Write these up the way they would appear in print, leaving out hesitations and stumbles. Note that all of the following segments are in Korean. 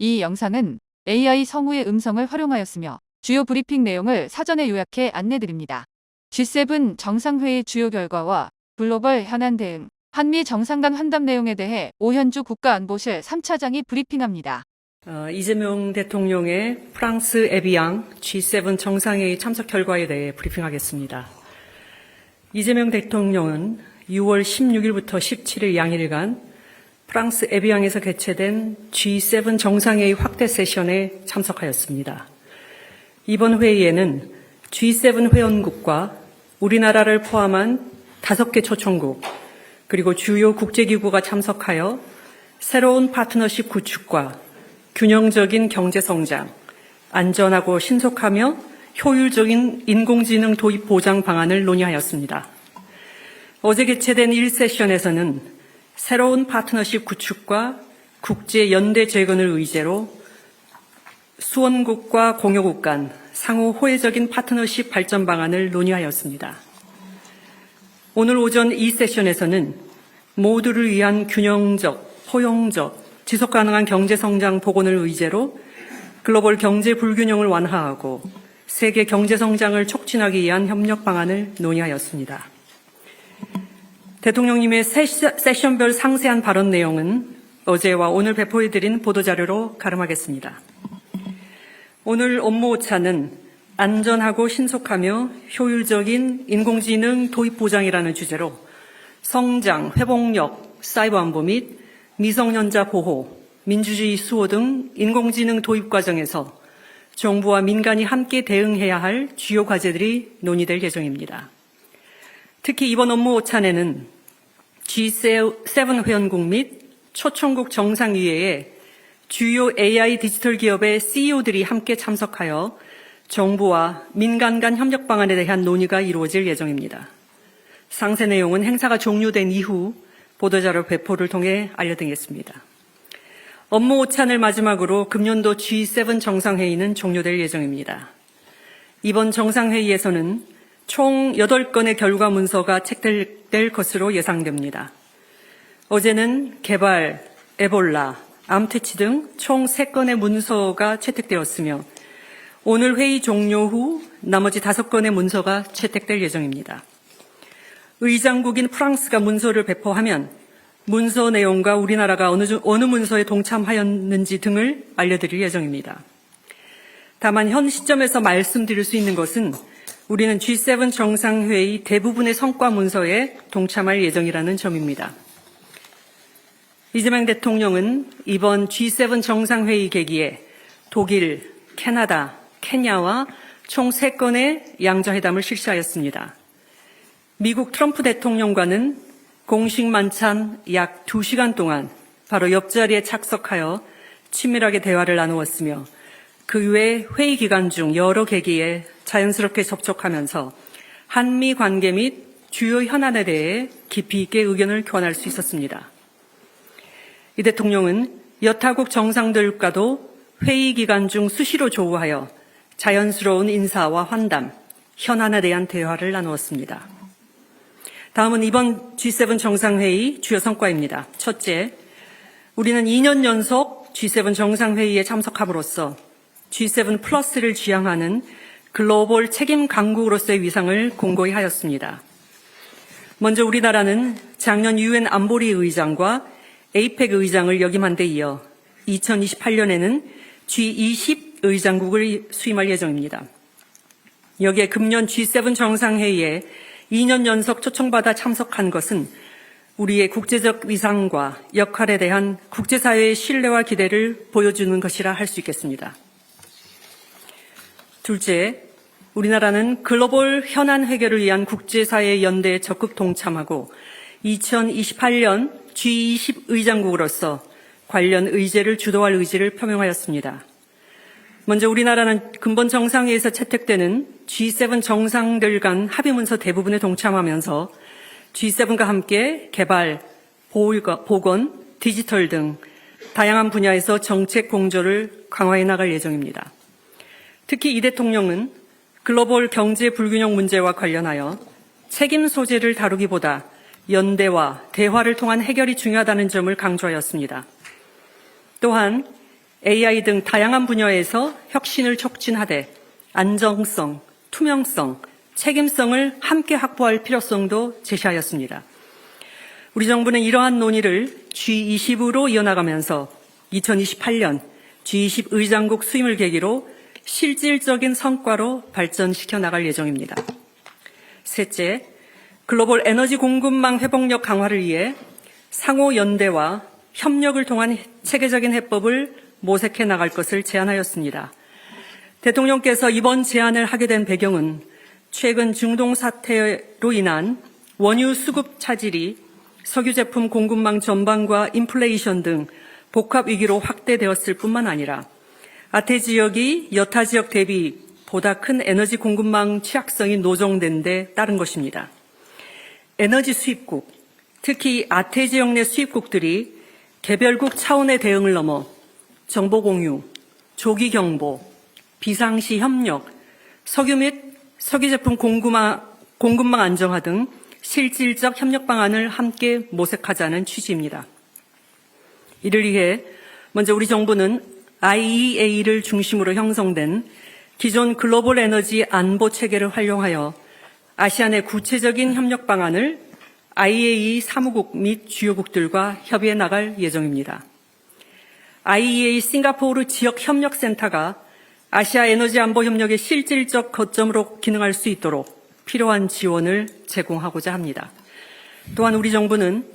이 영상은 AI 성우의 음성을 활용하였으며 주요 브리핑 내용을 사전에 요약해 안내드립니다. G7 정상회의 주요 결과와 글로벌 현안 대응, 한미 정상 간 환담 내용에 대해 오현주 국가안보실 3차장이 브리핑합니다. 이재명 대통령의 프랑스 에비앙 G7 정상회의 참석 결과에 대해 브리핑하겠습니다. 이재명 대통령은 6월 16일부터 17일 양일간 프랑스 에비앙에서 개최된 G7 정상회의 확대 세션에 참석하였습니다. 이번 회의에는 G7 회원국과 우리나라를 포함한 5개 초청국, 그리고 주요 국제기구가 참석하여 새로운 파트너십 구축과 균형적인 경제성장, 안전하고 신속하며 효율적인 인공지능 도입 보장 방안을 논의하였습니다. 어제 개최된 1세션에서는 새로운 파트너십 구축과 국제 연대 재건을 의제로 수원국과 공여국 간 상호 호혜적인 파트너십 발전 방안을 논의하였습니다. 오늘 오전 2세션에서는 모두를 위한 균형적, 포용적, 지속가능한 경제성장 복원을 의제로 글로벌 경제 불균형을 완화하고 세계 경제성장을 촉진하기 위한 협력 방안을 논의하였습니다. 대통령님의 세션별 상세한 발언 내용은 어제와 오늘 배포해드린 보도자료로 가름하겠습니다. 오늘 업무 오차는 안전하고 신속하며 효율적인 인공지능 도입 보장이라는 주제로 성장, 회복력, 사이버 안보 및 미성년자 보호, 민주주의 수호 등 인공지능 도입 과정에서 정부와 민간이 함께 대응해야 할 주요 과제들이 논의될 예정입니다. 특히 이번 업무 오찬에는 G7 회원국 및 초청국 정상위회에 주요 AI 디지털 기업의 CEO들이 함께 참석하여 정부와 민간 간 협력 방안에 대한 논의가 이루어질 예정입니다. 상세 내용은 행사가 종료된 이후 보도자료 배포를 통해 알려드리겠습니다. 업무 오찬을 마지막으로 금년도 G7 정상회의는 종료될 예정입니다. 이번 정상회의에서는 총 8건의 결과 문서가 채택될 것으로 예상됩니다. 어제는 개발, 에볼라, 암퇴치 등 총 3건의 문서가 채택되었으며 오늘 회의 종료 후 나머지 5건의 문서가 채택될 예정입니다. 의장국인 프랑스가 문서를 배포하면 문서 내용과 우리나라가 어느 문서에 동참하였는지 등을 알려드릴 예정입니다. 다만 현 시점에서 말씀드릴 수 있는 것은 우리는 G7 정상회의 대부분의 성과 문서에 동참할 예정이라는 점입니다. 이재명 대통령은 이번 G7 정상회의 계기에 독일, 캐나다, 케냐와 총 3건의 양자회담을 실시하였습니다. 미국 트럼프 대통령과는 공식 만찬 약 2시간 동안 바로 옆자리에 착석하여 친밀하게 대화를 나누었으며 그 외 회의 기간 중 여러 계기에 자연스럽게 접촉하면서 한미 관계 및 주요 현안에 대해 깊이 있게 의견을 교환할 수 있었습니다. 이 대통령은 여타국 정상들과도 회의 기간 중 수시로 조우하여 자연스러운 인사와 환담, 현안에 대한 대화를 나누었습니다. 다음은 이번 G7 정상회의 주요 성과입니다. 첫째, 우리는 2년 연속 G7 정상회의에 참석함으로써 G7 플러스를 지향하는 글로벌 책임 강국으로서의 위상을 공고히 하였습니다. 먼저 우리나라는 작년 UN 안보리 의장과 APEC 의장을 역임한 데 이어 2028년에는 G20 의장국을 수임할 예정입니다. 여기에 금년 G7 정상회의에 2년 연속 초청받아 참석한 것은 우리의 국제적 위상과 역할에 대한 국제사회의 신뢰와 기대를 보여주는 것이라 할 수 있겠습니다. 둘째, 우리나라는 글로벌 현안 해결을 위한 국제사회 연대에 적극 동참하고 2028년 G20 의장국으로서 관련 의제를 주도할 의지를 표명하였습니다. 먼저 우리나라는 근본 정상회의에서 채택되는 G7 정상들 간 합의문서 대부분에 동참하면서 G7과 함께 개발, 보건, 디지털 등 다양한 분야에서 정책 공조를 강화해 나갈 예정입니다. 특히 이 대통령은 글로벌 경제 불균형 문제와 관련하여 책임 소재를 다루기보다 연대와 대화를 통한 해결이 중요하다는 점을 강조하였습니다. 또한 AI 등 다양한 분야에서 혁신을 촉진하되 안정성, 투명성, 책임성을 함께 확보할 필요성도 제시하였습니다. 우리 정부는 이러한 논의를 G20으로 이어나가면서 2028년 G20 의장국 수임을 계기로 실질적인 성과로 발전시켜 나갈 예정입니다. 셋째, 글로벌 에너지 공급망 회복력 강화를 위해 상호 연대와 협력을 통한 체계적인 해법을 모색해 나갈 것을 제안하였습니다. 대통령께서 이번 제안을 하게 된 배경은 최근 중동 사태로 인한 원유 수급 차질이 석유 제품 공급망 전반과 인플레이션 등 복합 위기로 확대되었을 뿐만 아니라 아태 지역이 여타 지역 대비 보다 큰 에너지 공급망 취약성이 노정된 데 따른 것입니다. 에너지 수입국, 특히 아태 지역 내 수입국들이 개별국 차원의 대응을 넘어 정보 공유, 조기 경보, 비상시 협력, 석유 및 석유 제품 공급망 안정화 등 실질적 협력 방안을 함께 모색하자는 취지입니다. 이를 위해 먼저 우리 정부는 IEA를 중심으로 형성된 기존 글로벌 에너지 안보 체계를 활용하여 아시아 내 구체적인 협력 방안을 IEA 사무국 및 주요국들과 협의해 나갈 예정입니다. IEA 싱가포르 지역협력센터가 아시아 에너지 안보 협력의 실질적 거점으로 기능할 수 있도록 필요한 지원을 제공하고자 합니다. 또한 우리 정부는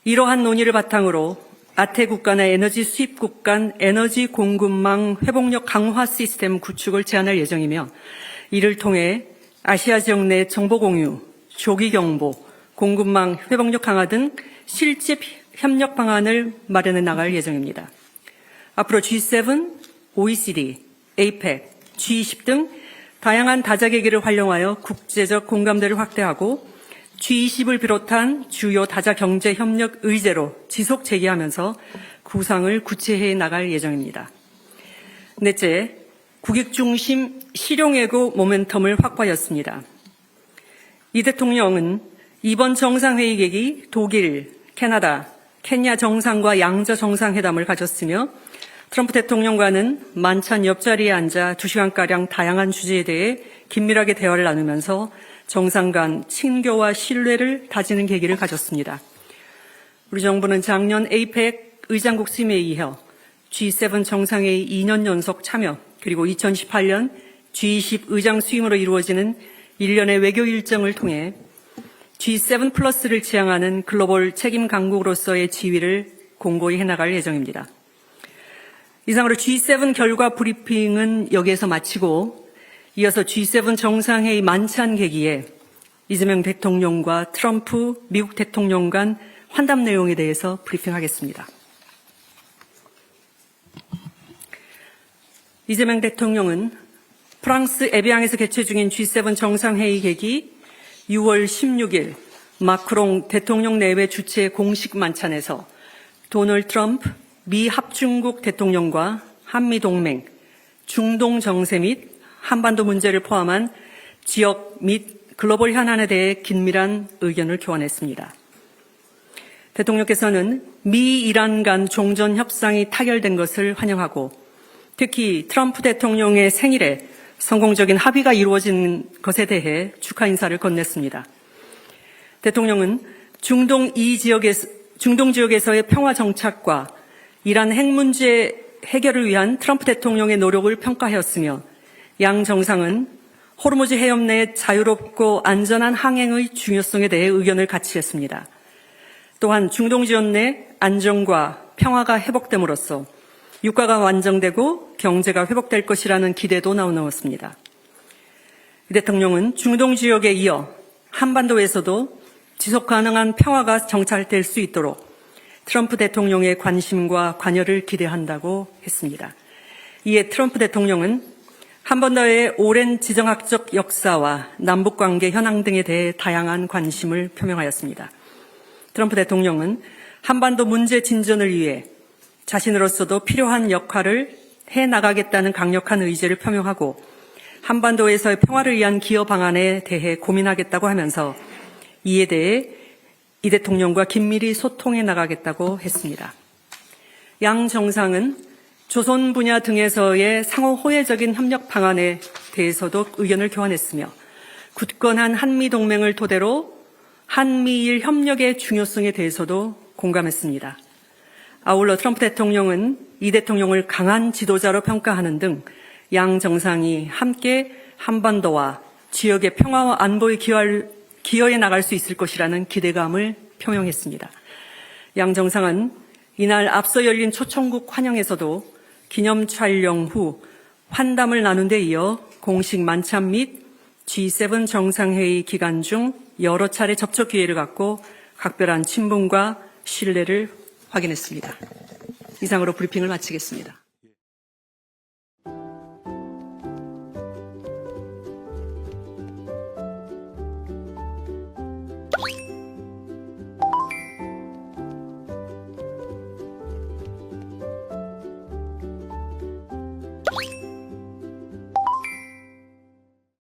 이러한 논의를 바탕으로 아태 국가 내 에너지 수입국 간 에너지 공급망 회복력 강화 시스템 구축을 제안할 예정이며 이를 통해 아시아 지역 내 정보 공유, 조기 경보, 공급망 회복력 강화 등 실제 협력 방안을 마련해 나갈 예정입니다. 앞으로 G7, OECD, APEC, G20 등 다양한 다자계기를 활용하여 국제적 공감대를 확대하고 G20을 비롯한 주요 다자 경제 협력 의제로 지속 제기하면서 구상을 구체해 나갈 예정입니다. 넷째, 국익 중심 실용외교 모멘텀을 확보하였습니다. 이 대통령은 이번 정상회의 계기 독일, 캐나다, 케냐 정상과 양자 정상회담을 가졌으며 트럼프 대통령과는 만찬 옆자리에 앉아 2시간가량 다양한 주제에 대해 긴밀하게 대화를 나누면서 정상 간 친교와 신뢰를 다지는 계기를 가졌습니다. 우리 정부는 작년 APEC 의장국 수임에 이어 G7 정상회의 2년 연속 참여 그리고 2018년 G20 의장 수임으로 이루어지는 일련의 외교 일정을 통해 G7 플러스를 지향하는 글로벌 책임 강국으로서의 지위를 공고히 해나갈 예정입니다. 이상으로 G7 결과 브리핑은 여기에서 마치고 이어서 G7 정상회의 만찬 계기에 이재명 대통령과 트럼프 미국 대통령 간 환담 내용에 대해서 브리핑하겠습니다. 이재명 대통령은 프랑스 에비앙에서 개최 중인 G7 정상회의 계기 6월 16일 마크롱 대통령 내외 주최 공식 만찬에서 도널드 트럼프 미 합중국 대통령과 한미동맹, 중동 정세 및 한반도 문제를 포함한 지역 및 글로벌 현안에 대해 긴밀한 의견을 교환했습니다. 대통령께서는 미 이란 간 종전 협상이 타결된 것을 환영하고 특히 트럼프 대통령의 생일에 성공적인 합의가 이루어진 것에 대해 축하 인사를 건넸습니다. 대통령은 중동 지역에서의 평화 정착과 이란 핵 문제 해결을 위한 트럼프 대통령의 노력을 평가하였으며 양 정상은 호르무즈 해협 내 자유롭고 안전한 항행의 중요성에 대해 의견을 같이 했습니다. 또한 중동 지역 내 안정과 평화가 회복됨으로써 유가가 안정되고 경제가 회복될 것이라는 기대도 나누었습니다. 이 대통령은 중동 지역에 이어 한반도에서도 지속 가능한 평화가 정착될 수 있도록 트럼프 대통령의 관심과 관여를 기대한다고 했습니다. 이에 트럼프 대통령은 한반도의 오랜 지정학적 역사와 남북관계 현황 등에 대해 다양한 관심을 표명하였습니다. 트럼프 대통령은 한반도 문제 진전을 위해 자신으로서도 필요한 역할을 해나가겠다는 강력한 의지를 표명하고 한반도에서의 평화를 위한 기여 방안에 대해 고민하겠다고 하면서 이에 대해 이 대통령과 긴밀히 소통해 나가겠다고 했습니다. 양 정상은 조선 분야 등에서의 상호 호혜적인 협력 방안에 대해서도 의견을 교환했으며 굳건한 한미동맹을 토대로 한미일 협력의 중요성에 대해서도 공감했습니다. 아울러 트럼프 대통령은 이 대통령을 강한 지도자로 평가하는 등 양 정상이 함께 한반도와 지역의 평화와 안보에 기여해 나갈 수 있을 것이라는 기대감을 표명했습니다. 양 정상은 이날 앞서 열린 초청국 환영에서도 기념 촬영 후 환담을 나눈 데 이어 공식 만찬 및 G7 정상회의 기간 중 여러 차례 접촉 기회를 갖고 각별한 친분과 신뢰를 확인했습니다. 이상으로 브리핑을 마치겠습니다.